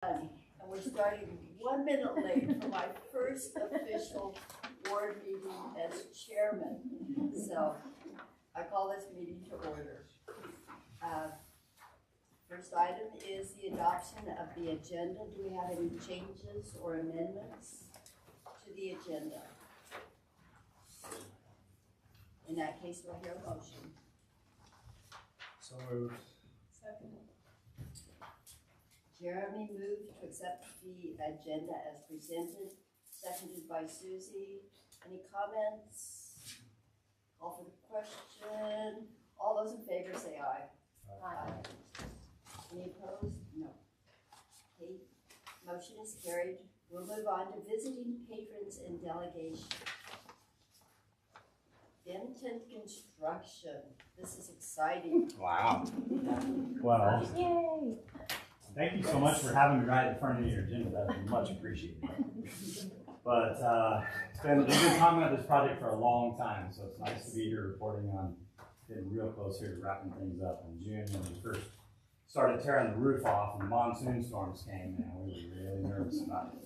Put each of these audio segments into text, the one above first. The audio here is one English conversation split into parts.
And we're starting 1 minute late for my first official board meeting as chairman. So I call this meeting to order. First item is the adoption of the agenda. Do we have any changes or amendments to the agenda? In that case, we'll hear a motion. So moved. Second. Jeremy moved to accept the agenda as presented, seconded by Susie. Any comments? Call for the question. All those in favor say aye. Aye. Any opposed? No. Okay, motion is carried. We'll move on to visiting patrons and delegation. Benton Construction. This is exciting. Wow. Well, Yay! thank you so much for having me right in front of your agenda. That is much appreciated. But it's been, we've been talking about this project for a long time, so it's nice to be here reporting on getting real close here to wrapping things up in June. When we first started tearing the roof off and the monsoon storms came, and we were really nervous about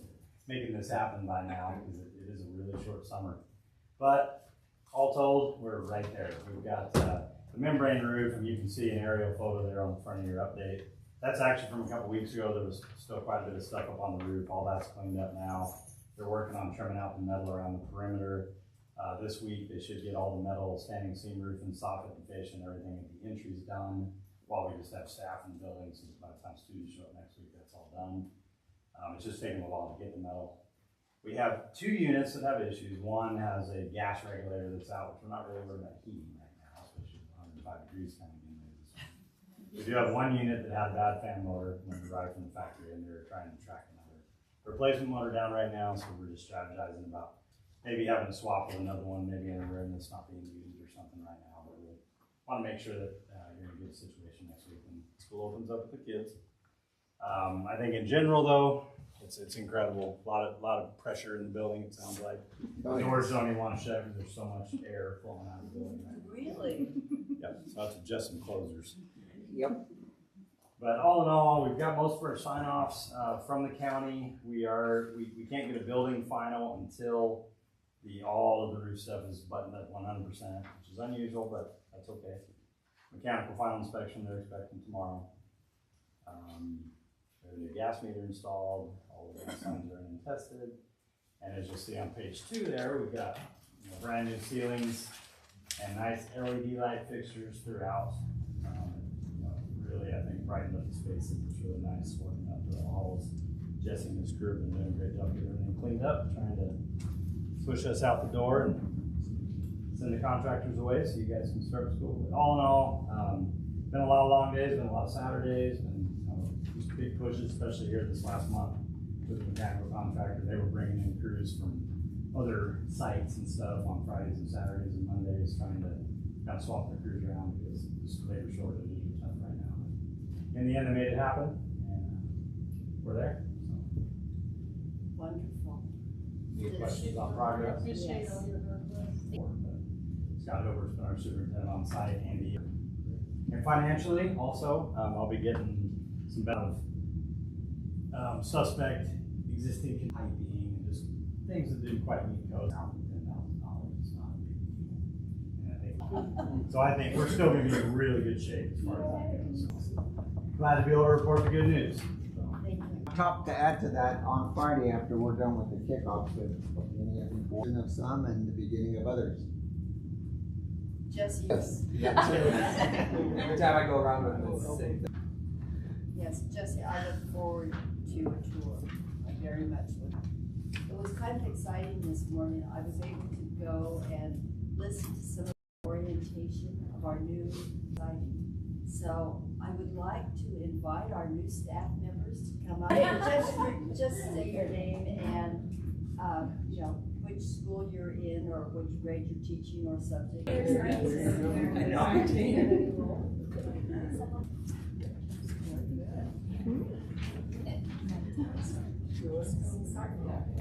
making this happen by now because it is a really short summer. But all told, we're right there. We've got the membrane roof, and you can see an aerial photo there on the front of your update. That's actually from a couple weeks ago. There was still quite a bit of stuff up on the roof. All that's cleaned up now. They're working on trimming out the metal around the perimeter. This week, they should get all the metal standing seam roof and soffit and fish and everything at the entries done, while we just have staff in the building, so by the time students show up next week, that's all done. It's just taking a while to get the metal. We have 2 units that have issues. One has a gas regulator that's out, which we're not really worried about heating right now, especially 105 degrees kind of in there. We do have 1 unit that had a bad fan motor when we arrived from the factory, and they're trying to track another replacement motor down right now, so we're just strategizing about maybe having to swap with another one, maybe in a room that's not being used or something right now, but we want to make sure that you're in a good situation next week when school opens up with the kids. I think in general though, it's incredible. A lot of pressure in the building, it sounds like. The doors don't even want to shut because there's so much air flowing out of the building right now. Really? Yep, so I have to adjust some closers. Yep. But all in all, we've got most of our sign-offs from the county. We can't get a building final until all of the roof stuff is buttoned up 100%, which is unusual, but that's okay. Mechanical final inspection they're expecting tomorrow. There's a gas meter installed, all the gas lines are in and tested. And as you'll see on page 2 there, we've got brand new ceilings and nice LED light fixtures throughout. Really, I think, brightened up the space. It's really nice working out through the halls. Jesse and his crew have been doing a great job getting everything cleaned up, trying to push us out the door and send the contractors away so you guys can start school. But all in all, been a lot of long days, been a lot of Saturdays, and just big pushes, especially here this last month with the mechanical contractor. They were bringing in crews from other sites and stuff on Fridays and Saturdays and Mondays, trying to kind of swap their crews around because this labor shortage is tough right now. But in the end, they made it happen, and we're there. So. Wonderful. Any questions on progress? Yes. Scott Hilbert's been our superintendent on site, Andy. And financially, also, I'll be getting some better suspect existing piping and just things that didn't quite meet code. $10,000, it's not a big deal. And I think we're still going to be in really good shape as far as that goes. So, glad to be able to report the good news. Thank you. Top to add to that, on Friday after we're done with the kickoffs, with the beginning of some and the beginning of others. Jesse. Yeah. Every time I go around with the same thing. Yes, Jesse, I look forward to a tour. I very much would. It was kind of exciting this morning. I was able to go and listen to some of the orientation of our new siting. So I would like to invite our new staff members to come up. Just say your name and which school you're in or which grade you're teaching or subject.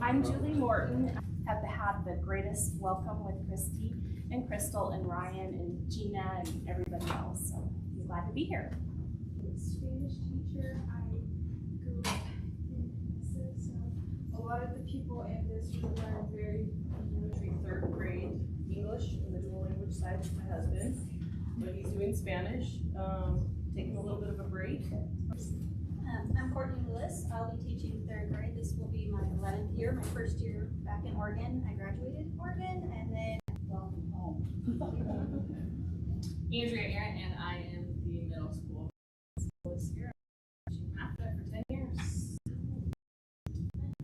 I'm Julie Morton. Have had the greatest welcome with Christy and Crystal and Ryan and Gina and everybody else. So I'm glad to be here. Spanish teacher. I grew up lot of the people in this room are very elementary, 3rd grade English in the dual language side with my husband, but he's doing Spanish, taking a little bit of a break. I'm Courtney Lewis. I'll be teaching 3rd grade. This will be my 11th year, my first year back in Oregon. I graduated in Oregon and then welcome home. Andrea Aaron, and I am the middle school here. I've been for 10 years.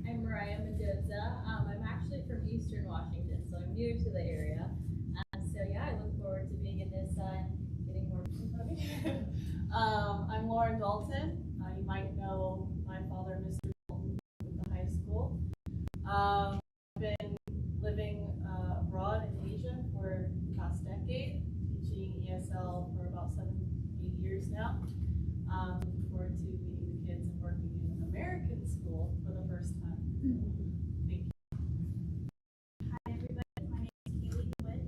I'm Mariah Mendoza. I'm actually from Eastern Washington, so I'm new to the area. So yeah, I look forward to being in this and getting more funny. I'm Lauren Dalton. You might know my father, Mr. Dalton, with the high school. I've been living abroad in Asia for the past decade, teaching ESL for about 7-8 years now. Looking forward to meeting the kids and working in an American school for the first time. Thank you. Hi everybody, my name is Kaylee Wood.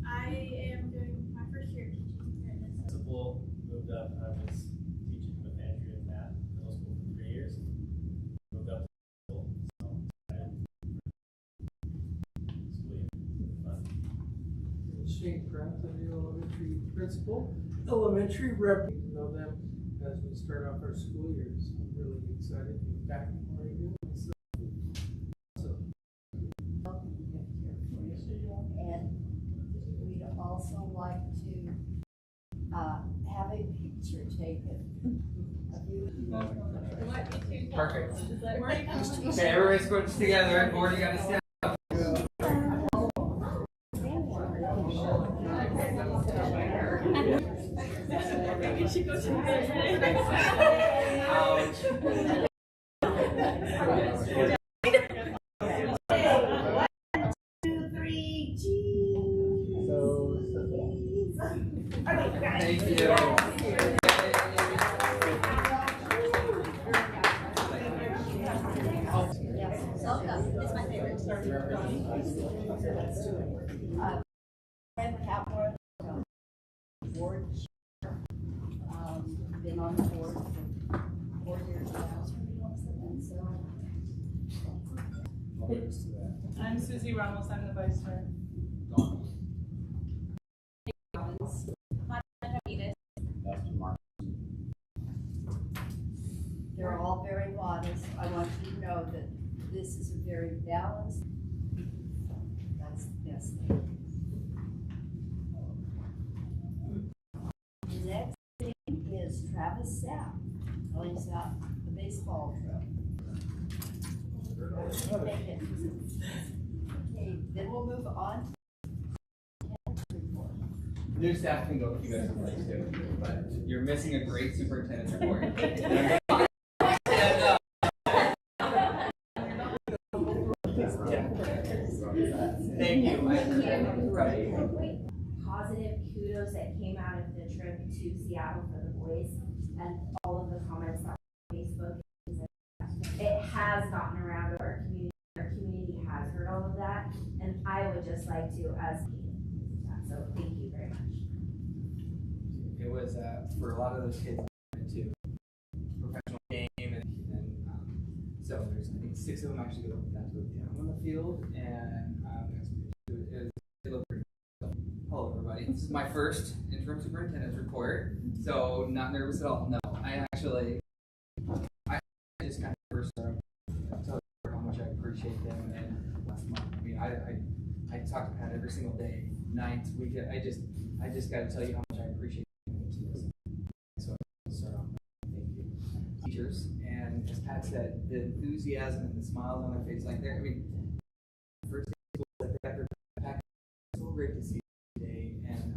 I am doing my first year of teaching here at this. Principal moved up. I was teaching with Andrea and Matt middle school for 3 years. Moved up to school. So school year. Shane Pratt, I'm the elementary principal. Elementary rep, you know them as we start off our school years. I'm really excited to be back in Oregon. So, welcome gift here for you. And we'd also like to have a picture taken of you. It might be too Perfect. Is that right? Okay, everybody's going together. Morty got to stand. We should go to the Thank you. Zelda is my favorite. Fred Capmore, board chair, been on the board for 4 years now. And so, I'm Susie Ramos, I'm the vice chair. they're all very modest. I want you to know that this is a very balanced, that's the best thing. The next thing is Travis Sapp, telling us about the baseball drill. Okay, then we'll move on to the report. New staff can go if you guys would like to, but you're missing a great superintendent's report. Thank you. Right. Positive kudos that came out of the trip to Seattle for the boys and all of the comments on Facebook. It has gotten around our community. Our community has heard all of that, and I would just like to so thank you very much. It was for a lot of those kids to professional game, and so there's I think 6 of them actually got to go down on the field, and it looked pretty good. Hello everybody, this is my first interim superintendent's report, so not nervous at all. No, I just kind of first started tell you how much I appreciate them, and last month, I mean, I talk to Pat every single day, night, weekend. I just got to tell you how much I appreciate them. So I'll start off. Thank you, teachers, and as Pat said, the enthusiasm and the smiles on their face, like I mean, first day of school, like after Pat, so great to see you today, and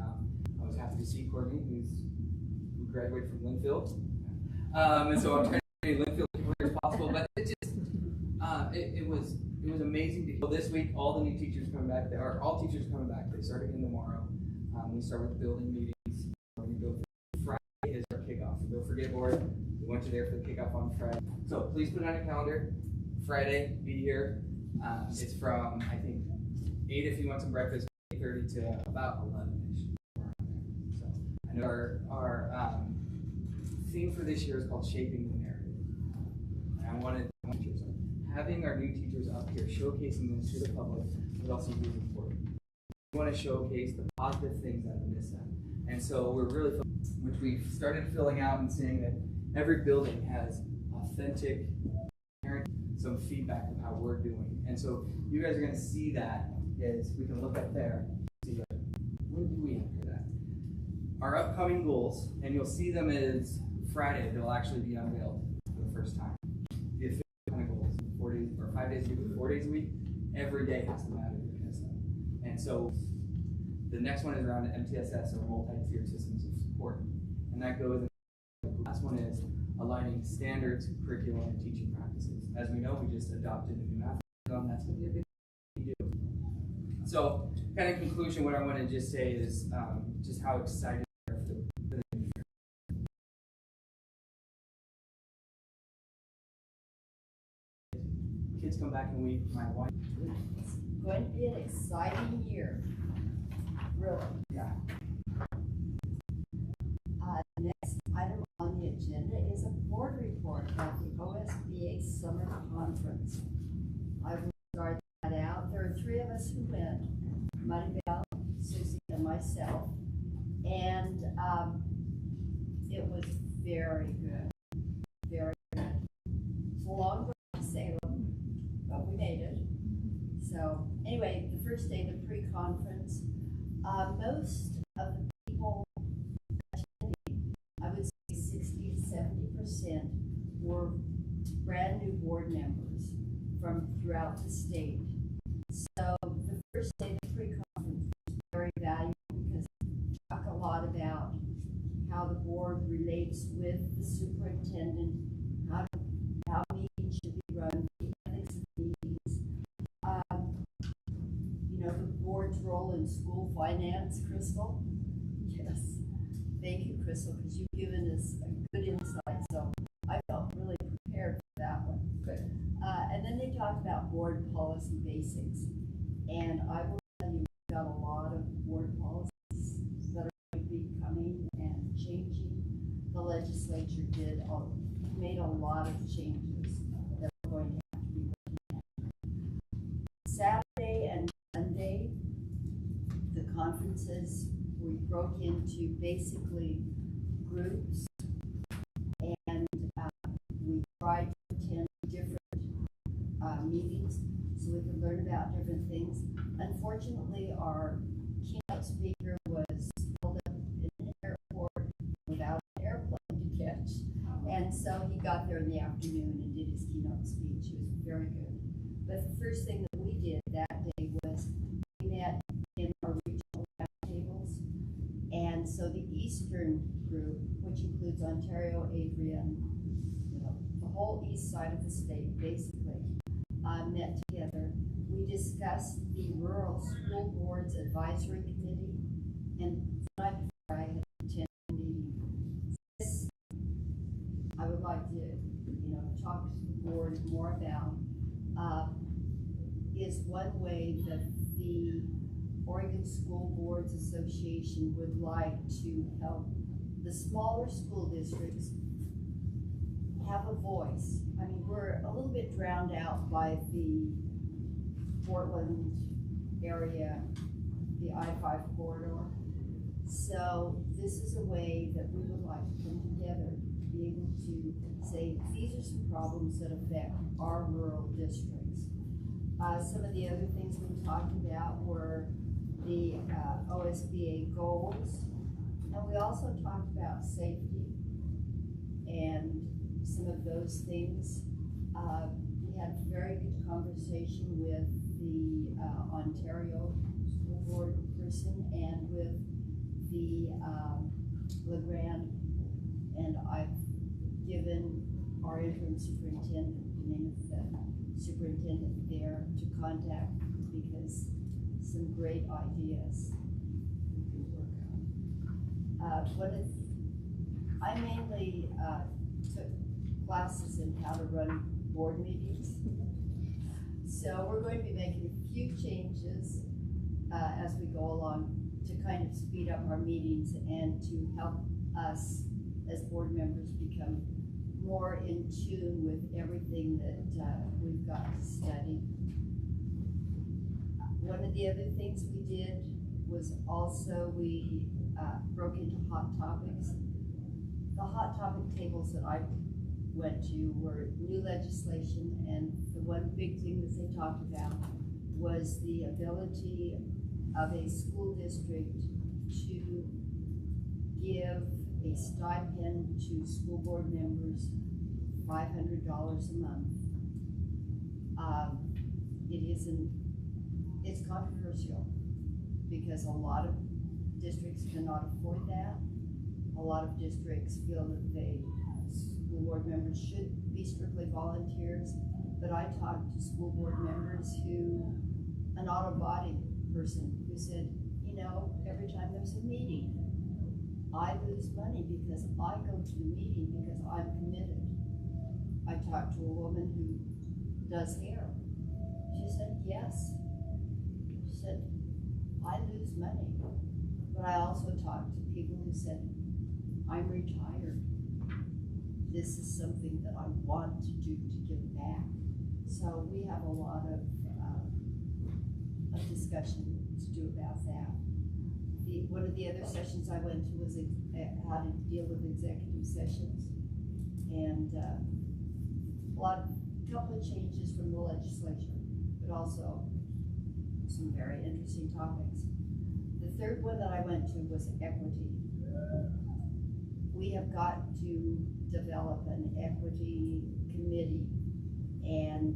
I was happy to see Courtney, who graduated from Linfield, and so I'm trying to be Linfield as quickly as possible, but it just it was amazing to hear. This week, all the new teachers coming back, all teachers coming back. They start again tomorrow. We start with building meetings. We're going to go Friday is our kickoff. So don't forget, board. We want you there for the kickoff on Friday. So please put it on your calendar. Friday, be here. It's from I think 8 if you want some breakfast, 8:30 to about 11ish. So I know our theme for this year is called Shaping the Narrative. And I wanted teachers, having our new teachers up here, showcasing them to the public would also be important. We want to showcase the positive things out of NISA. And so we're really, which we've started filling out and saying that every building has authentic, some feedback of how we're doing. And so you guys are going to see that as we can look up there. See, when do we enter that? Our upcoming goals, and you'll see them as Friday, they'll actually be unveiled for the first time. The official kind of goals, 4 days or 5 days a week, 4 days a week, every day has to matter to NISA. And so the next one is around MTSS, or multi-tiered systems of support. And that goes, the last one is aligning standards, curriculum, and teaching practices. As we know, we just adopted a new math curriculum. That's going to be a big thing to do. So, kind of conclusion, what I want to just say is just how excited we are for the new year. Kids come back in a week. My wife. It's going to be an exciting year. Really. Yeah. Next item on the agenda is a board report about the OSBA Summer Conference. I will start that out. There are 3 of us who went, Maribel, Susie, and myself, and it was very good, very good. It's a long drive to Salem, but we made it. So anyway, the first day, the pre-conference, most of the people attending, I would say 60 to 70%, were brand new board members from throughout the state. So the first day of the pre-conference was very valuable because we talk a lot about how the board relates with the superintendent, how meetings should be run, the ethics of meetings, the board's role in school finance. Crystal? Yes. Thank you, Crystal, because you've given us a good insight. So I felt really prepared for that one. Good. And then they talked about board policy basics. And I will tell you, we've got a lot of board policies that are going to be coming and changing. The legislature made a lot of changes that we're going to have to be looking at. Saturday and Sunday, the conferences, we broke into basically groups, and we tried to attend different meetings so we could learn about different things. Unfortunately, our keynote speaker was held up in an airport without an airplane to catch, and so he got there in the afternoon and did his keynote speech. It was very good. But the first thing that we did that day was we met in our regional roundtables, and so the Eastern group, which includes Ontario, Avery, and the whole east side of the state, basically, met together. We discussed the Rural School Boards Advisory Committee, and the night before I had attended a meeting. This, I would like to, talk to the board more about, is one way that the Oregon School Boards Association would like to help the smaller school districts have a voice. I mean, we're a little bit drowned out by the Portland area, the I-5 corridor. So this is a way that we would like to come together to be able to say, these are some problems that affect our rural districts. Some of the other things we talked about were the OSBA goals, and we also talked about safety and some of those things. We had a very good conversation with the Ontario School Board person and with the LeGrand, and I've given our interim superintendent the name of the superintendent there to contact because some great ideas we can work on. I mainly took classes in how to run board meetings. So we're going to be making a few changes as we go along to kind of speed up our meetings and to help us as board members become more in tune with everything that we've got to study. One of the other things we did was also we broke into hot topics. The hot topic tables that I went to were new legislation, and the one big thing that they talked about was the ability of a school district to give a stipend to school board members, $500 a month. It's controversial because a lot of districts cannot afford that. A lot of districts feel that school board members should be strictly volunteers, but I talked to school board members an auto body person who said, you know, every time there's a meeting, I lose money because I go to the meeting because I'm committed. I talked to a woman who does hair. She said, yes. She said, I lose money. But I also talked to people who said, I'm retired. This is something that I want to do to give back. So we have a lot of discussion to do about that. One of the other sessions I went to was how to deal with executive sessions. And couple of changes from the legislature, but also some very interesting topics. The third one that I went to was equity. We have got to develop an equity committee, and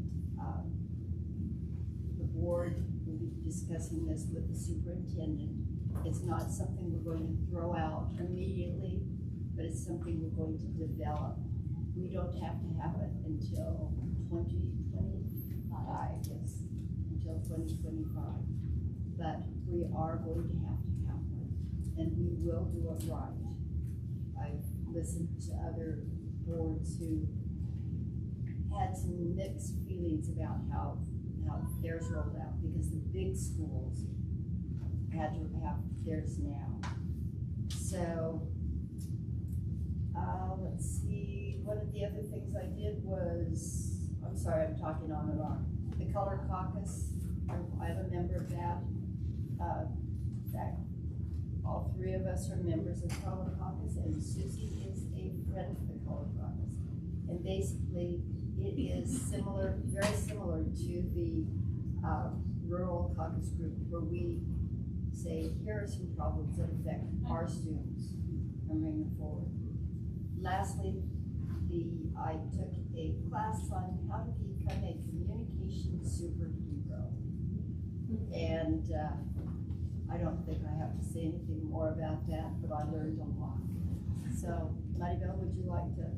the board will be discussing this with the superintendent. It's not something we're going to throw out immediately, but it's something we're going to develop. We don't have to have it until 2025, yes, until 2025. But we are going to have one, and we will do it right. I've listened to other boards who had some mixed feelings about how theirs rolled out, because the big schools had to have theirs now. So, let's see, one of the other things I did was, I'm sorry, I'm talking on and on. The Color Caucus, I'm a member of that. In fact, all three of us are members of the Color Caucus, and Susie is a friend of the Color Caucus. And basically, it is similar, very similar to the Rural Caucus Group, where we say, here are some problems that affect our students and bring them forward. Lastly, I took a class on how to become a communication superhero. And I don't think I have to say anything more about that, but I learned a lot. So, Maribel, would you like to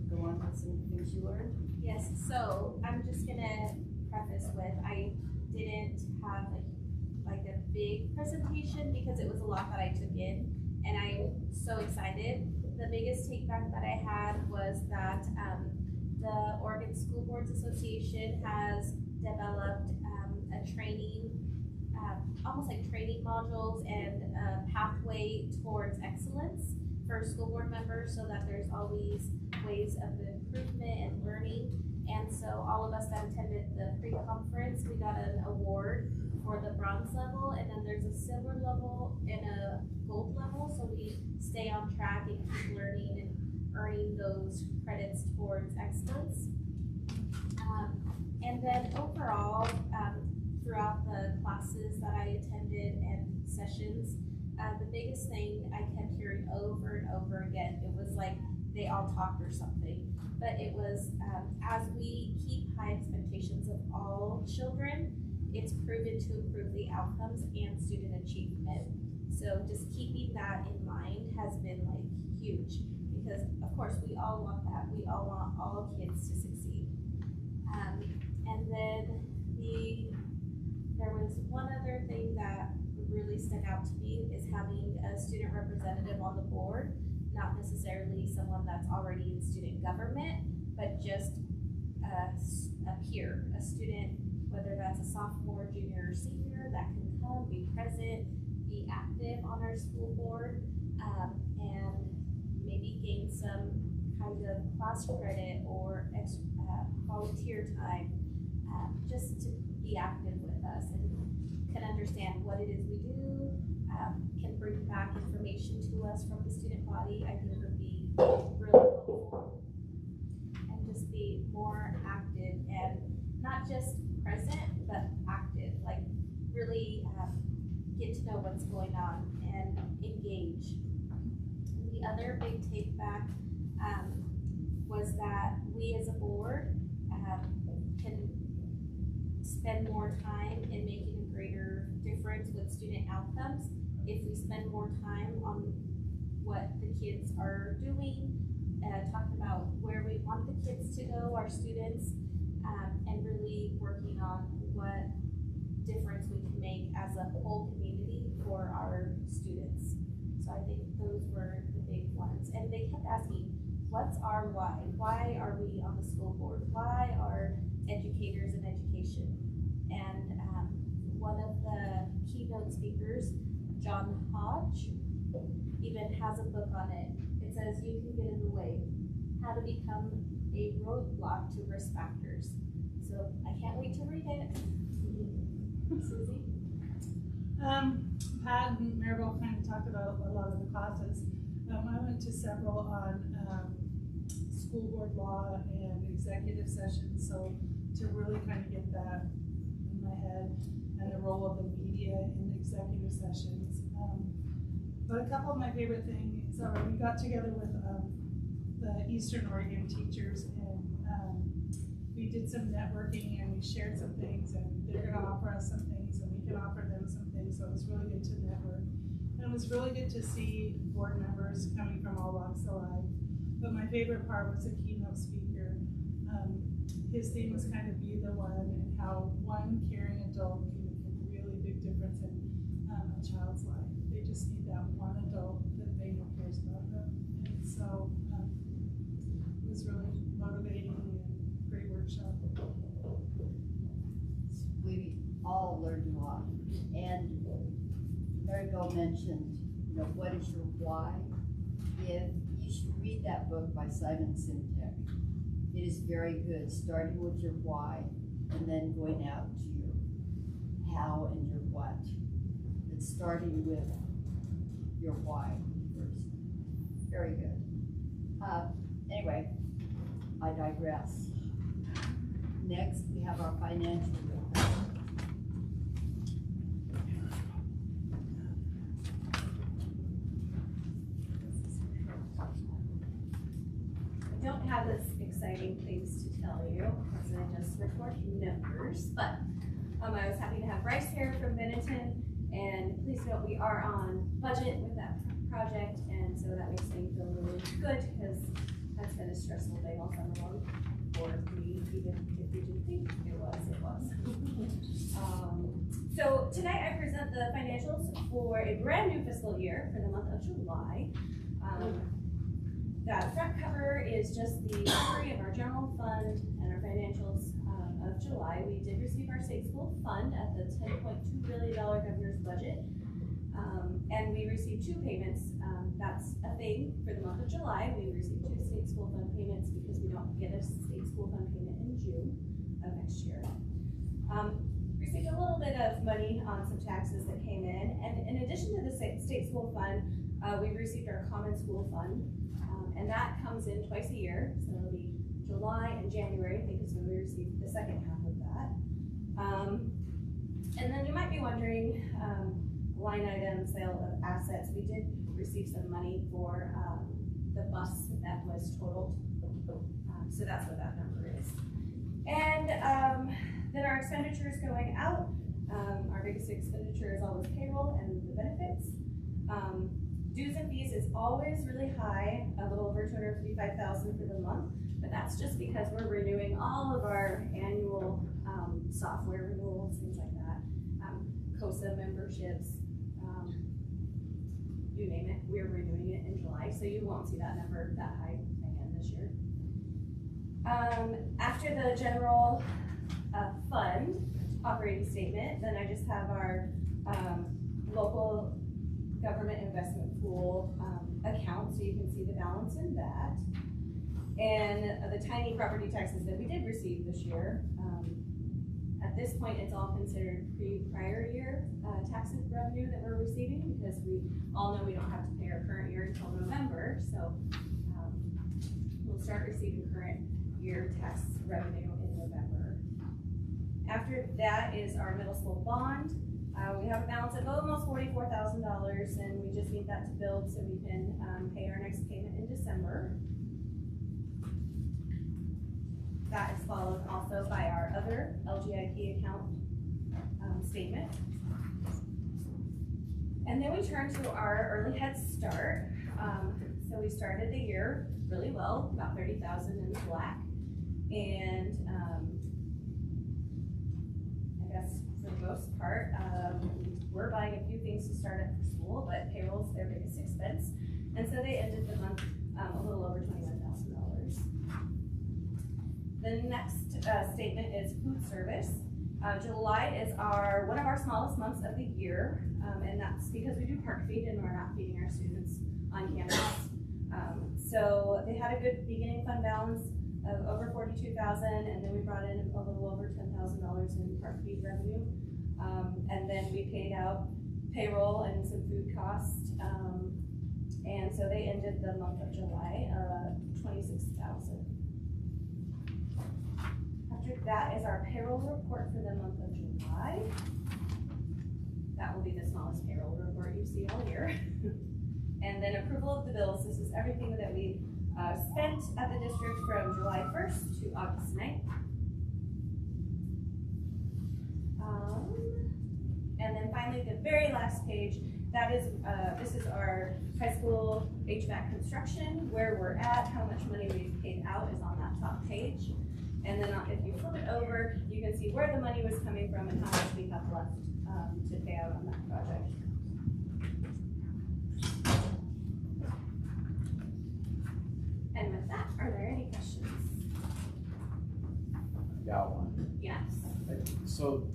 go on with some things you learned? Yes, so I'm just gonna preface with, I didn't have like a big presentation because it was a lot that I took in, and I'm so excited. The biggest take back that I had was that the Oregon School Boards Association has developed a training, almost like training modules and a pathway towards excellence for school board members, so that there's always ways of improvement and learning. And so all of us that attended the pre-conference, we got an award for the bronze level, and then there's a silver level and a gold level, so we stay on track and keep learning and earning those credits towards excellence. And then overall, throughout the classes that I attended and sessions, the biggest thing I kept hearing over and over again, it was like they all talked or something, but it was as we keep high expectations of all children, it's proven to improve the outcomes and student achievement. So just keeping that in mind has been like huge, because of course we all want that. We all want all kids to succeed. And then there was one other thing that really stuck out to me is having a student representative on the board, not necessarily someone that's already in student government, but just a peer, a student, whether that's a sophomore, junior, or senior, that can come, be present, be active on our school board, and maybe gain some kind of class credit or volunteer time, just to be active with us and can understand what it is we do, can bring back information to us from the student body, I think would be really helpful. And just be more active and not just present, but active, like really get to know what's going on and engage. The other big take back was that we as a board can spend more time in making a greater difference with student outcomes if we spend more time on what the kids are doing, talking about where we want the kids to go, our students, and really working on what difference we can make as a whole community for our students. So I think those were the big ones. And they kept asking, what's our why? Why are we on the school board? Why are educators in education? And one of the keynote speakers, John Hodge, even has a book on it. It says, You Can Get in the Way, How to Become a Roadblock to Risk Factors. So I can't wait to read it. Susie? Pat and Maribel kind of talked about a lot of the classes. I went to several on school board law and executive sessions, so to really kind of get that in my head, and the role of the media in executive sessions. But a couple of my favorite things are we got together with the Eastern Oregon teachers, and we did some networking, and we shared some things, and they're going to offer us some things, and we can offer them some things, so it was really good to network. And it was really good to see board members coming from all walks of life. But my favorite part was the keynote speaker. His theme was kind of be the one, and how one caring adult can make a really big difference in a child's life. They just need that one adult that they know cares about them. And so it was really motivating and great workshop. We all learned a lot. And Maribel mentioned, what is your why? You should read that book by Simon Simtek. It is very good, starting with your why and then going out to your how and your what. But starting with your why first. Very good. Anyway, I digress. Next, we have our financial report. I don't have this exciting things to tell you, because I just report numbers, but I was happy to have Bryce here from Benetton, and please note we are on budget with that project, and so that makes me feel really good, because that's been a stressful day all summer long for me, even if we didn't think it was. So tonight I present the financials for a brand new fiscal year for the month of July. That front cover is just the summary of our general fund and our financials of July. We did receive our state school fund at the $10.2 billion governor's budget. And we received two payments. That's a thing for the month of July. We received two state school fund payments because we don't get a state school fund payment in June of next year. Received a little bit of money on some taxes that came in. And in addition to the state school fund, we received our common school fund. And that comes in twice a year, so it'll be July and January, I think is when we receive the second half of that. And then you might be wondering, line item sale of assets. We did receive some money for the bus that was totaled, so that's what that number is. And then our expenditures going out, our biggest expenditure is always payroll and the benefits. Dues and fees is always really high, a little over $255,000 for the month, but that's just because we're renewing all of our annual software renewals, things like that, COSA memberships, you name it, we're renewing it in July, so you won't see that number that high again this year. After the general fund operating statement, then I just have our local government investment pool account, so you can see the balance in that. And the tiny property taxes that we did receive this year, at this point, it's all considered prior year tax revenue that we're receiving, because we all know we don't have to pay our current year until November, so we'll start receiving current year tax revenue in November. After that is our middle school bond. We have a balance of almost $44,000, and we just need that to build so we can pay our next payment in December. That is followed also by our other LGIP account statement. And then we turn to our early head start. So we started the year really well, about 30,000 in the black. And I guess for the most part, we're buying a few things to start up for school, but payroll's their biggest expense. And so they ended the month a little over $21,000. The next statement is food service. July is one of our smallest months of the year, and that's because we do park feed and we're not feeding our students on campus. So they had a good beginning fund balance of over $42,000, and then we brought in a little over $10,000 in park feed revenue, and then we paid out payroll and some food costs, and so they ended the month of July $26,000. After that is our payroll report for the month of July. That will be the smallest payroll report you see all year. And then approval of the bills. This is everything that we spent at the district from July 1st to August 9th. And then finally, the very last page, that is, this is our high school HVAC construction, where we're at, how much money we've paid out is on that top page. And then if you flip it over, you can see where the money was coming from and how much we have left to pay out on that project. And with that, are there any questions? Got one. Yes. So,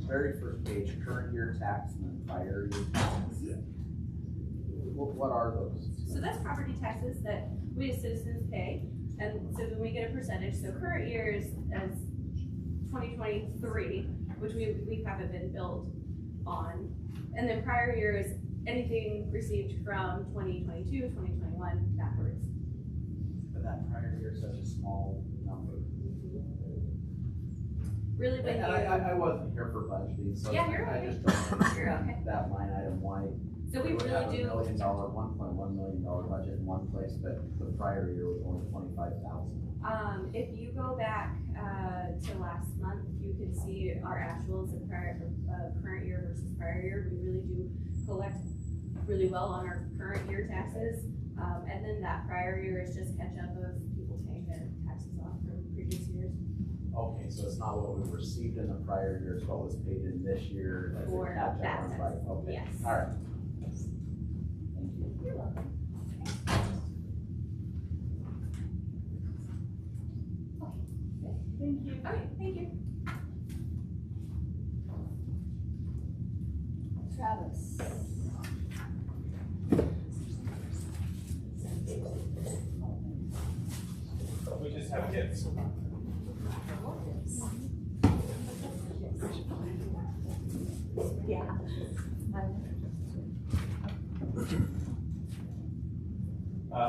very first page, current year tax and then prior year tax. What are those? So that's property taxes that we as citizens pay. And so then we get a percentage. So current year is 2023, which we haven't been billed on. And then prior year is anything received from 2022, 2021 backwards. But that prior year is such a small number. Really, when I wasn't here for budgeting, so yeah, you're I okay. just don't You're understand okay. that line item, why. So we would really have do. $1 million, $1.1 million budget in one place, but the prior year was only 25,000. If you go back to last month, you can see our actuals of current year versus prior year. We really do collect really well on our current year taxes, and then that prior year is just catch up of people paying their taxes off from previous years. Okay, so it's not what we received in the prior year, it's what was paid in this year as For a catch up that on tax. prior. Okay, Yes. all right. Thank you. You're welcome. Thank you. Okay, thank you. Travis. We just have kids. Yeah.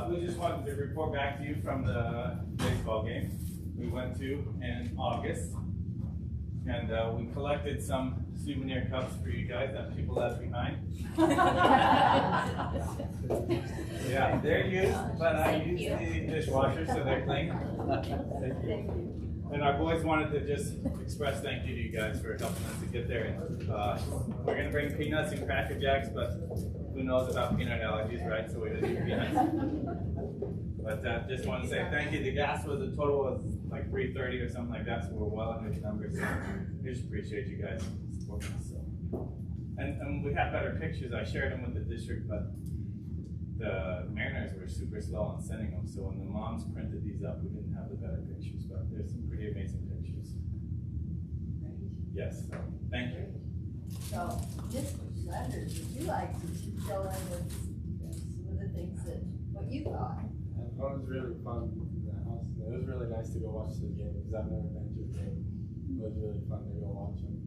We just wanted to report back to you from the baseball game we went to in August. And we collected some souvenir cups for you guys that people left behind. Yeah, they're used, but I used the dishwasher, so they're clean. Thank you. And our boys wanted to just express thank you to you guys for helping us to get there. We're gonna bring peanuts and Cracker Jacks, but who knows about peanut allergies, right? So we didn't eat peanuts. But just want to say thank you. The gas was a total of like $3.30 or something like that, so we're well under the numbers. So we just appreciate you guys supporting us. So. And we have better pictures. I shared them with the district, but the Mariners were super slow on sending them. So when the moms printed these up, we didn't have the better pictures, but there's some pretty amazing pictures. Yes, so thank you. So, Mr. Leonard, would you like to fill in with some of the things that, what you thought. It was really fun in the house. It was really nice to go watch the game because I've never been to a game. It was really fun to go watch them.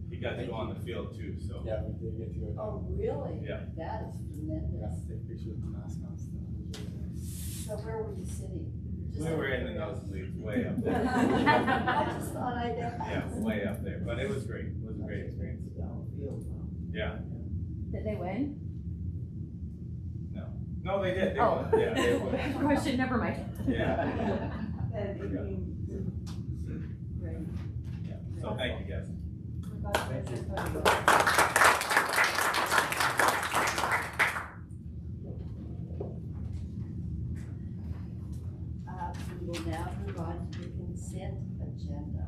He got to go on the field too, so. Yeah, we did get to go. Oh, really? Yeah. That is Got tremendous. to take pictures with the mascots. That was really nice. So where were you sitting? We were in the nosebleeds, way up there. I just thought I'd ask. Yeah, way up there, but it was great. It was a great experience. Yeah. Did they win? No, they did. They Oh. won. Yeah, they won. Question, never mind. Yeah. And it came great. Yeah. So thank you guys. Thank you. We will now move on to the consent agenda.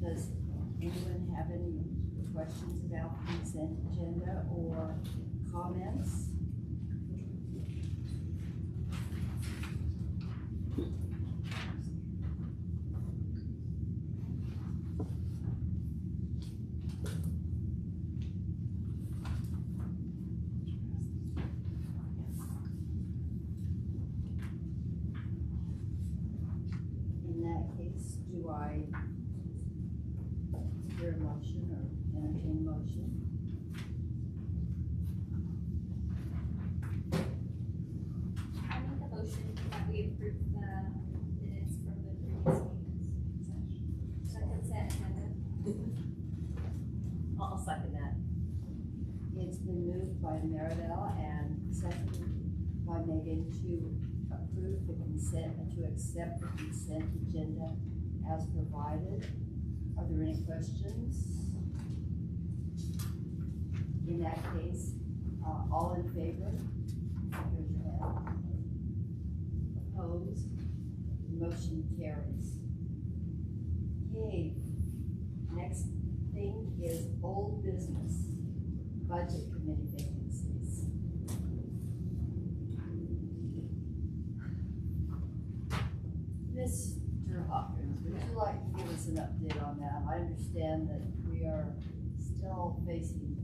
Does anyone have any questions about the consent agenda or comments? In that case, do I hear a motion or entertain a motion? I make a motion that we approve the minutes from the previous meetings. The consent agenda. I'll second that. It's been moved by Maribel and seconded by Megan to approve the consent, to accept the consent agenda as provided. Are there any questions? In that case, all in favor? Raise your hand. Opposed? Motion carries. Okay, next thing is old business, budget committee vacancies. Mr. Hopkins, would you like to give us an update on that? I understand that we are still facing,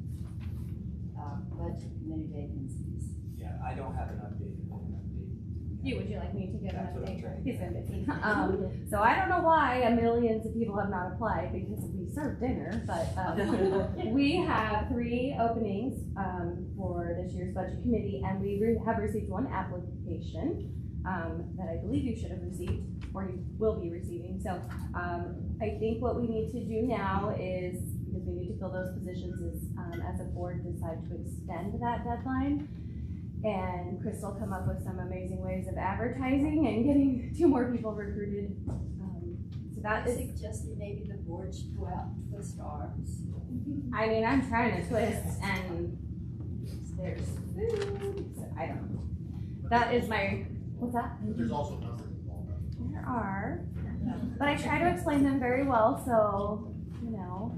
budget committee vacancies. Yeah, I don't have an update. Would you like me to give an That's what I'm update? trying to He's get been at. busy. So I don't know why millions of people have not applied because we serve dinner, but we have 3 openings for this year's budget committee, and we have received 1 application that I believe you should have received or you will be receiving. So I think what we need to do now is, because we need to fill those positions, is as a board decide to extend that deadline. And Crystal come up with some amazing ways of advertising and getting 2 more people recruited. So that I is, suggested maybe the board should go out and twist arms. I mean, I'm trying to twist and there's food, so I don't know. That is my, what's that? But there's also numbers involved. There are, but I try to explain them very well, so, you know.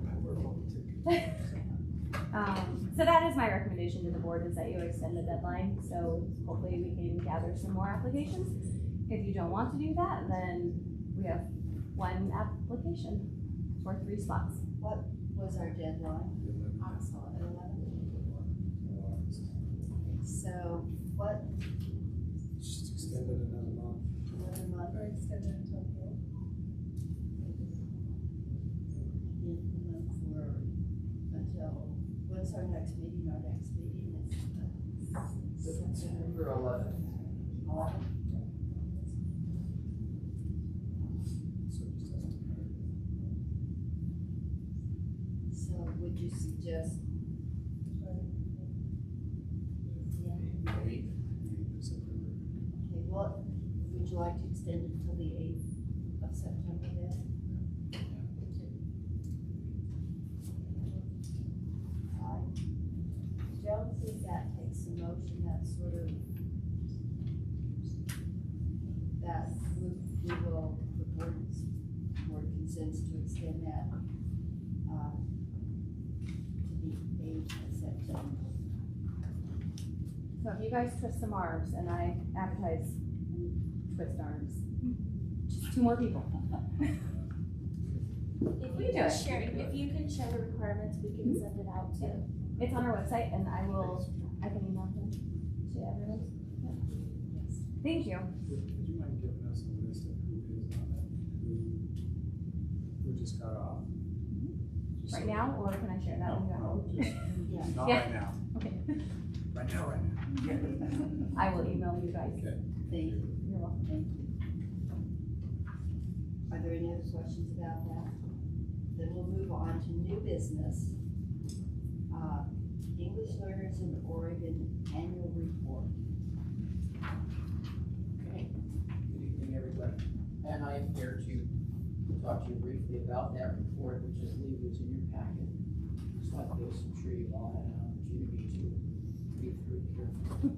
So that is my recommendation to the board, is that you extend the deadline, so hopefully we can gather some more applications. If you don't want to do that, then we have 1 application for 3 spots. What was our deadline? I saw it, 11. So what, Just extended another month. another month? Or extend it until April. Until, when's our next meeting? Our next meeting is September 11th. 11. So would you suggest? Yeah. Okay, well, would you like to extend it until the 8th of September then? I don't think that takes a motion, that sort of, that we will, the board consents to extend that, to the 8th of September. So if you guys twist some arms and I advertise and twist arms, just 2 more people. If you can share the requirements, we can send it out too. It's on our website, and I can email them to everyone. Yeah. Thank you. Would you mind giving us a list of who is on it? Who just got off? Just Right so- now, or can I share that with you? No, just, not Yeah. right now. Okay. Right now. I will email you guys. Okay. Thank you. You're welcome. Thank you. Are there any other questions about that? Then we'll move on to new business. English Learners in Oregon Annual Report. Okay, good evening, everybody. And I am here to talk to you briefly about that report, which I believe was in your packet. Just like this, I'm sure you all had an opportunity to read through it carefully.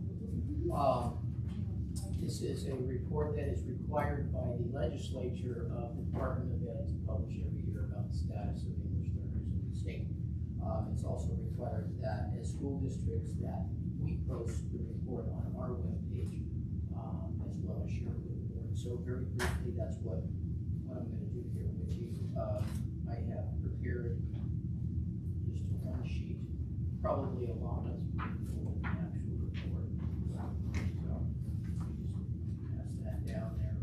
This is a report that is required by the legislature of the Department of Ed to publish every year about the status of English learners in the state. It's also required that as school districts that we post the report on our webpage, as well as share with the board. So very briefly, that's what I'm going to do here with you. I have prepared just one sheet, probably a lot of the actual report. So just pass that down there.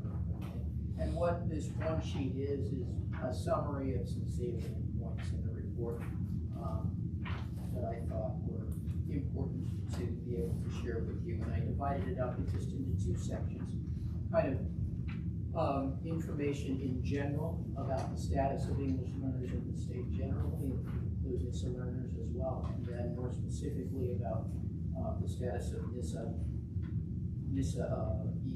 And what this one sheet is a summary of some salient points in the report that I thought were important to be able to share with you. And I divided it up just into two sections. Kind of information in general about the status of English learners in the state generally, including NISA learners as well, and then more specifically about the status of NISA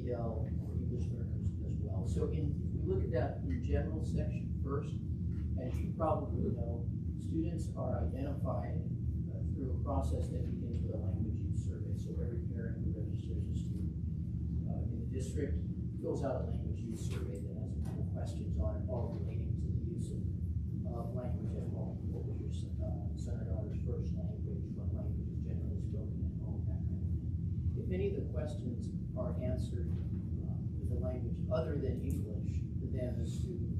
EL or English learners as well. So if we look at that in general section first, as you probably know, students are identified through a process that begins with a language use survey. So every parent who registers a student in the district fills out a language use survey that has a couple questions on it, all relating to the use of language at home. What was your son or daughter's first language? What language is generally spoken at home? That kind of thing. If any of the questions are answered with a language other than English, then the student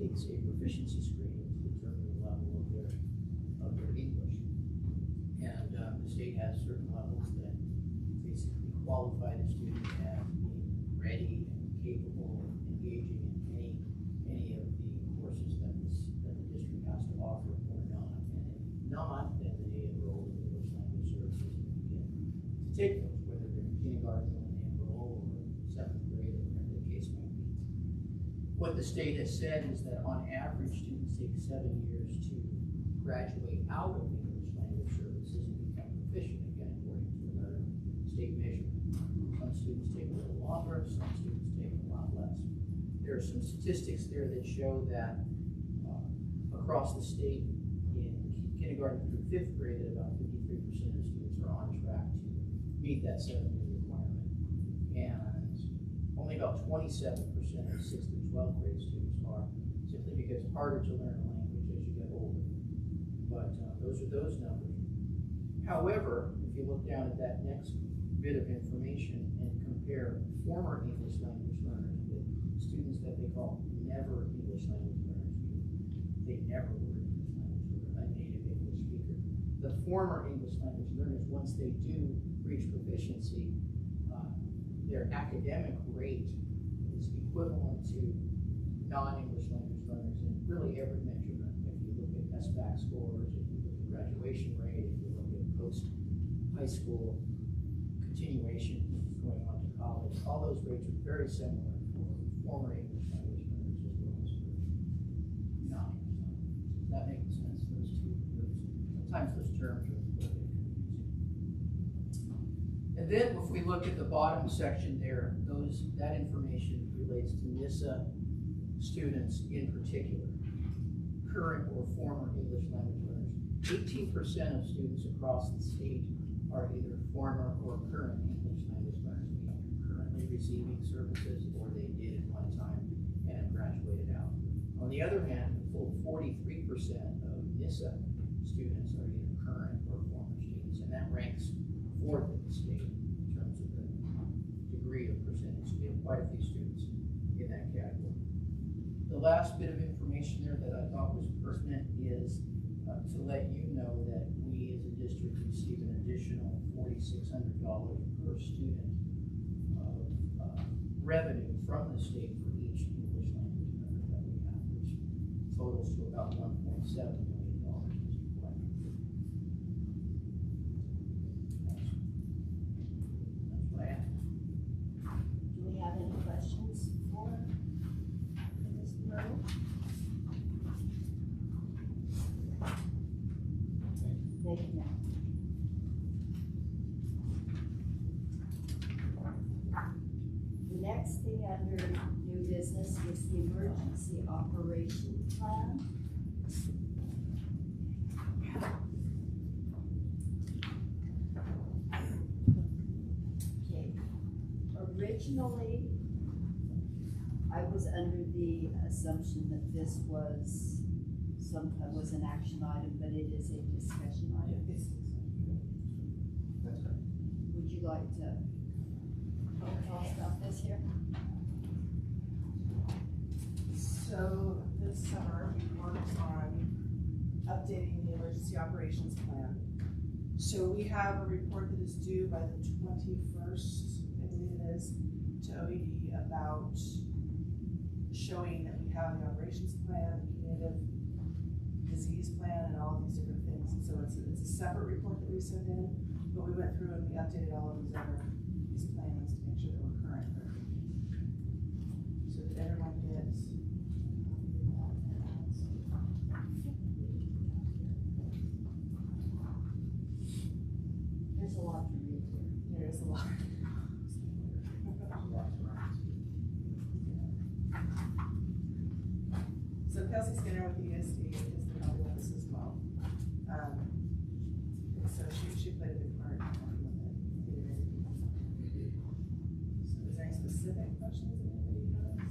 takes a proficiency screening to determine the level of their English. And the state has certain levels that basically qualify the student as being ready and capable of engaging in any of the courses that the district has to offer or not. And if not, then they enroll in English language services and begin to take those, whether they're in kindergarten when they enroll or 7th grade or whatever the case might be. What the state has said is that on average, students take 7 years to graduate out of English language services and become proficient again, according to another state measurement. Some students take a little longer, some students take a lot less. There are some statistics there that show that across the state in kindergarten through 5th grade, that about 53% of students are on track to meet that 7-year requirement. And only about 27% of 6th and 12th grade students are, simply because it's harder to learn a language as you get older. But those are those numbers. However, if you look down at that next bit of information and compare former English language learners with students that they call never English language learners, they never were English language learners, a native English speaker. The former English language learners, once they do reach proficiency, their academic rate is equivalent to non-English language learners in really every measurement. If you look at SBAC scores, if you look at graduation rate, if you look at post-high school continuation going on to college, all those rates are very similar for former English language learners as well as for non-English language. Does that make sense? Sometimes those terms are a little bit confusing. And then if we look at the bottom section there, that information relates to NISA students in particular, current or former English language learners. 18% of students across the state are either former or current English language learners, meaning currently receiving services or they did at one time and have graduated out. On the other hand, a full 43% of NISA students are either current or former students, and that ranks 4th in the state in terms of the degree of percentage. We have quite a few students in that category. The last bit of information there that I thought was pertinent is to let you know that we as a district receive an additional $4,600 per student of revenue from the state for each English language learner that we have, which totals to about $1.7 million. Mr. Black. That's what I have. Do we have any questions for Ms. Monroe? Thank you, ma'am. The next thing under new business is the emergency operation plan. Okay, originally, I was under the assumption that this was an action item, but it is a discussion item. That's right. Would you like to tell us about this here? So this summer, we worked on updating the emergency operations plan. So we have a report that is due by the 21st, I believe it is, to OED about showing that we have the operations plan, the community disease plan, and all of these different things. And so it's a separate report that we send in, but we went through and we updated all of these plans to make sure that we're current. So that everyone gets. There's a lot to read here. There is a lot. So Kelsey Skinner with ESD is the helping us as well. So she played a big part in helping with it. So is there any specific questions that anybody has?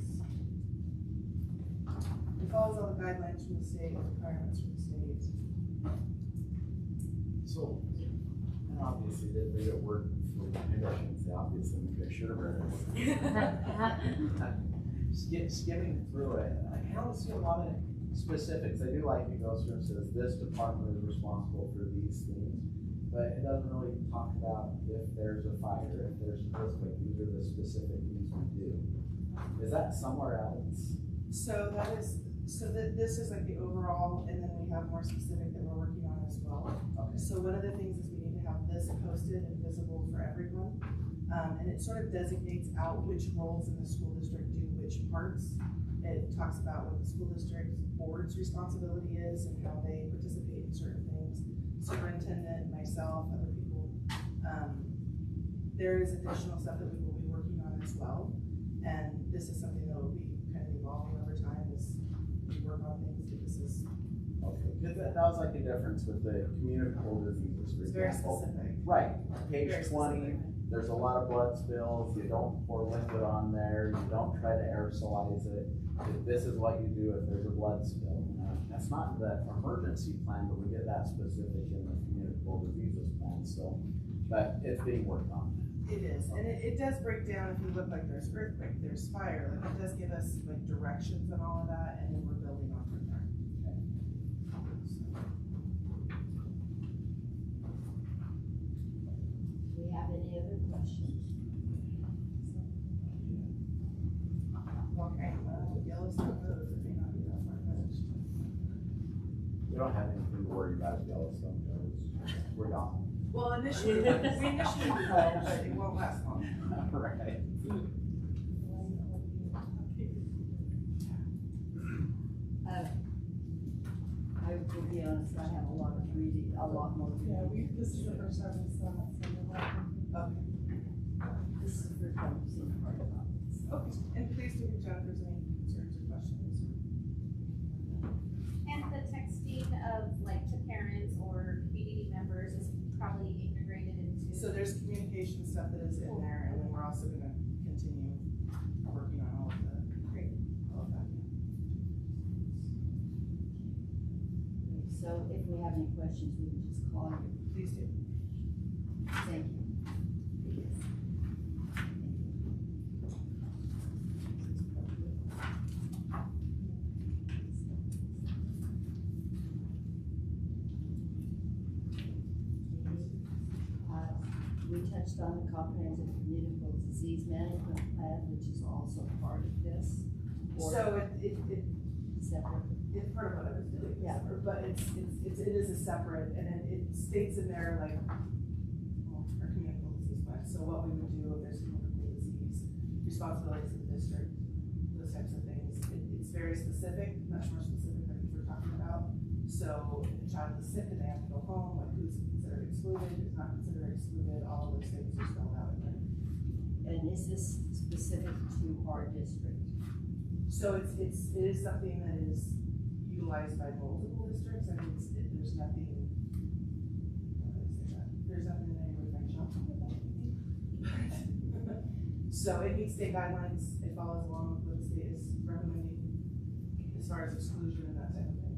It follows all the guidelines from the state, requirements from the state. So, and obviously they made it work for the conditions, they obviously make it sure. Skimming through it, I don't see a lot of specifics. I do like it goes through and says this department is responsible for these things, but it doesn't really talk about if there's a fire, if there's an earthquake, these are the specific things we do. Is that somewhere else? So this is like the overall, and then we have more specific that we're working on as well. Okay. So one of the things is we need to have this posted and visible for everyone. And it sort of designates out which roles in the school district do which parts. It talks about what the school district board's responsibility is and how they participate in certain things. Superintendent, myself, other people. There is additional stuff that we will be working on as well. And this is something that will be kind of evolving over time as we work on things. But this is Okay, because that was like the difference with the communicable diseases, for it's very example. specific. Right, page Very 20, specific. there's a lot of blood spills, you don't pour liquid on there, you don't try to aerosolize it. This is what you do if there's a blood spill. That's not the emergency plan, but we get that specific in the communicable diseases plan, so, but it's being worked on. It is, and it does break down, if you look like there's earthquake, there's fire, like it does give us like directions and all of that, and then we're building on from there. Do we have any other questions? Okay, well, Yellowstone Road, it may not be that far fetched. We don't have anything to worry about if Yellowstone goes, we're gone. Well, initially, we initially will, but it won't last long. Right. I will be honest, I have a lot of reading, a lot more reading. This is the first time we saw it, so we're welcome. This is the first time I've seen part of this. Okay, and please do reach out if there's any concerns or questions. And the texting of like to parents or community members is probably integrated into. So there's communication stuff that is in there, and then we're also gonna continue working on all of that. All of that. So if we have any questions, we can just call you. Please do. Thank you. touched on the comprehensive communicable disease management plan, which is also part of this. Or So it separate. it's part of what I was doing, Yeah. but it is a separate, and it states in there like, well, our communicable disease plan, so what we would do if there's communicable disease, responsibilities of the district, those types of things. It's very specific, much more specific than we're talking about. So if a child is sick and they have to go home, like who's considered excluded, who's not considered excluded, all of those things are spelled out in there. And is this specific to our district? So it is something that is utilized by multiple districts. I mean, there's nothing, how do I say that? There's nothing that anybody can jump on about. So it meets state guidelines, it follows along with what the state is recommending as far as exclusion and that type of thing.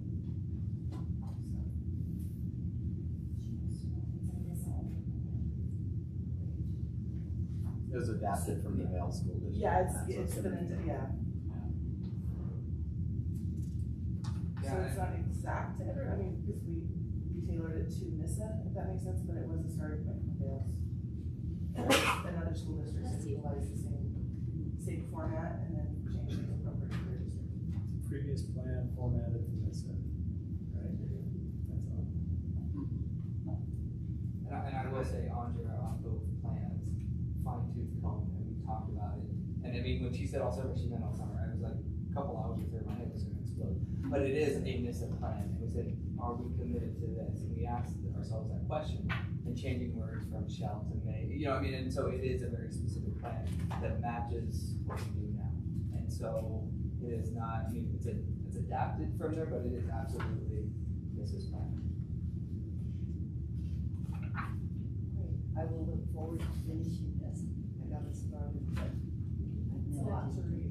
It was adapted from the Vail School District. Yeah, That's it's what's been, in it. yeah. So it's not exact, I mean, because we tailored it to NISA, if that makes sense, but it was a starting point from Vail's. And other school districts have utilized the same format and then changed it appropriate to their district. Previous plan formatted to this, right? That's all. And I will say, Andrea, on both plans, fine tooth comb, and we talked about it. And I mean, when she said all summer, she meant all summer. I was like, a couple hours with her, my head was gonna explode. But it is a NISA plan, and we said, are we committed to this? And we asked ourselves that question, and changing words from shall to may. You know, I mean, and so it is a very specific plan that matches what we do now. And so it is not, I mean, it's adapted from there, but it is absolutely NISA's plan. Great, I will look forward to finishing this. I got it started, but It's a lot to read.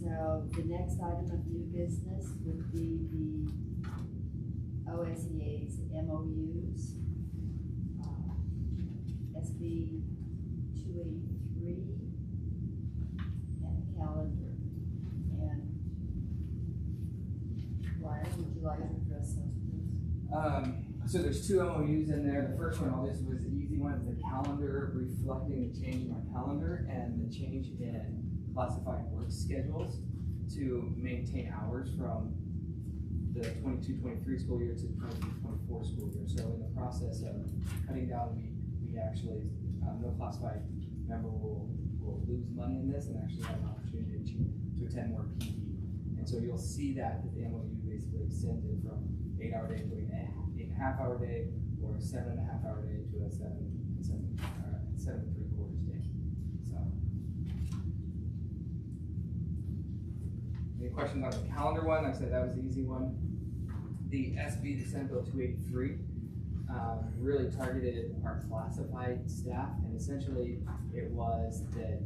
So the next item of new business would be the OSEA's MOUs, SB 283, and a calendar. And Ryan, would you like to address those, please? So there's two MOUs in there. The first one, was the easy one, is the calendar reflecting the change in our calendar and the change in classified work schedules to maintain hours from the 22-23 school year to the 23-24 school year. So in the process of cutting down, we actually, no classified member will lose money in this and actually have an opportunity to attend more PE. And so you'll see that the MOU basically extended from 8-hour day to an 8.5-hour day, or a 7.5-hour day to a 7 3/4 day. So, any questions on the calendar one? Like I said, that was the easy one. The SB, the Senate Bill 283, really targeted our classified staff, and essentially it was that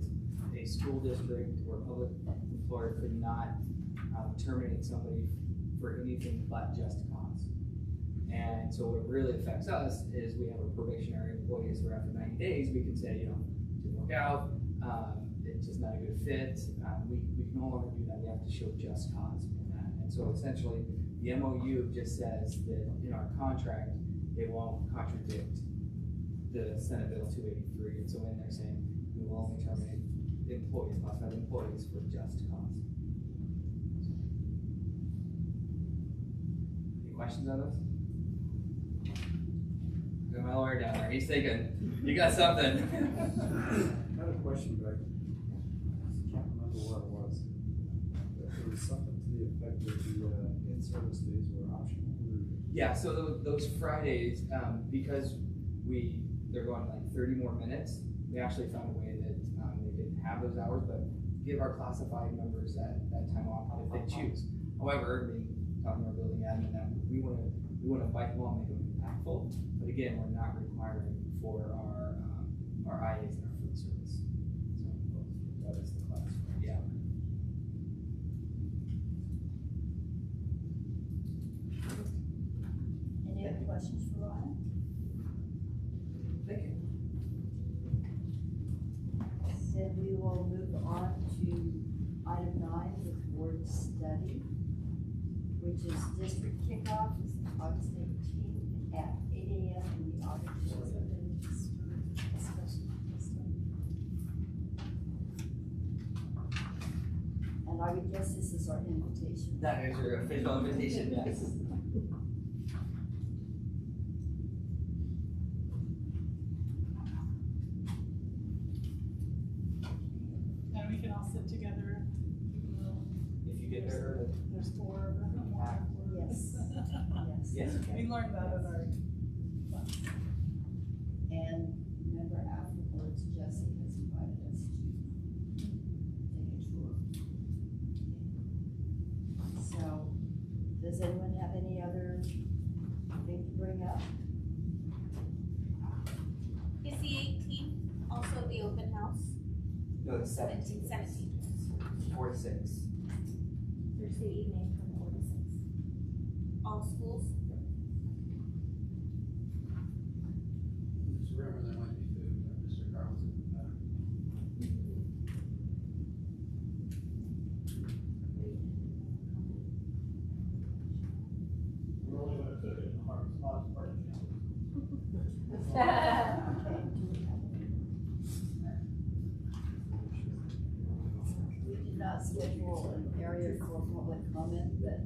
a school district or public employer could not terminate somebody for anything but just cause. And so what really affects us is we have a probationary employees where after 90 days, we can say, didn't work out, it's just not a good fit. We can no longer do that. We have to show just cause in that. And so essentially, the MOU just says that in our contract, it won't contradict the Senate Bill 283. And so in there saying, we will only terminate employees, classified employees for just cause. Any questions on this? Got my lawyer down there. He's thinking, you got something. I had a question, but I can't remember what it was. There was something to the effect that the in-service days were optional. Yeah, so those Fridays, because they're going like 30 more minutes, we actually found a way that they didn't have those hours, but give our classified members that time off if they choose. However, I mean, talking to our building admin, that we want to invite them all, make them impactful, but again, we're not requiring for our IAs and our food service. So that is the class. Yeah. Any other questions for Ryan? Thank you. Then we will move on to item 9, the board study, which is district kickoff is August 18th and at 8 a.m. in the auditorium. And I would guess this is our invitation. That is your official invitation, yes. And we can all sit together, even though If you get there early. there's four of them. Yes. Yes, you We can. learned that in our class. And remember afterwards, Jesse has invited us to take a tour. So, does anyone have any other thing to bring up? Is the 18th also the open house? No, it's 17. 17. 4 to 6. Thursday evening from 4 to 6. All schools? Just remember there might be food, Mr. Carl's in the back. We're only gonna put it in the hard spots first. We did not schedule an area for public comment, but,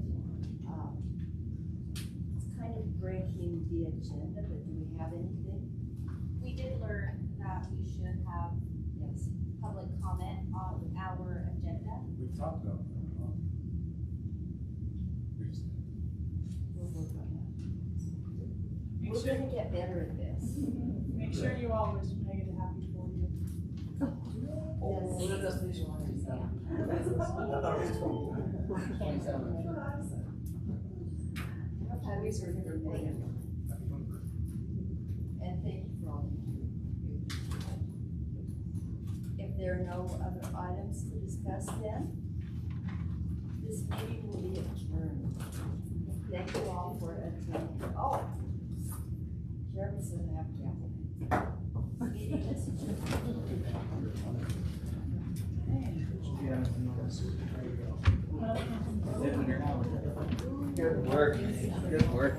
it's kind of breaking the agenda, but do we have anything? We did learn that we should have Yes. public comment on our agenda. We've talked about that, huh? We'll work on that. Make We're sure, gonna get better at this. make sure you all wish Megan a happy 40th. Happy birthday, Megan. And thank you for all you do. If there are no other items to discuss then, this meeting will be adjourned. Thank you all for attending. Oh, Jeremy said I have to. Meeting is adjourned. Good work. Good work.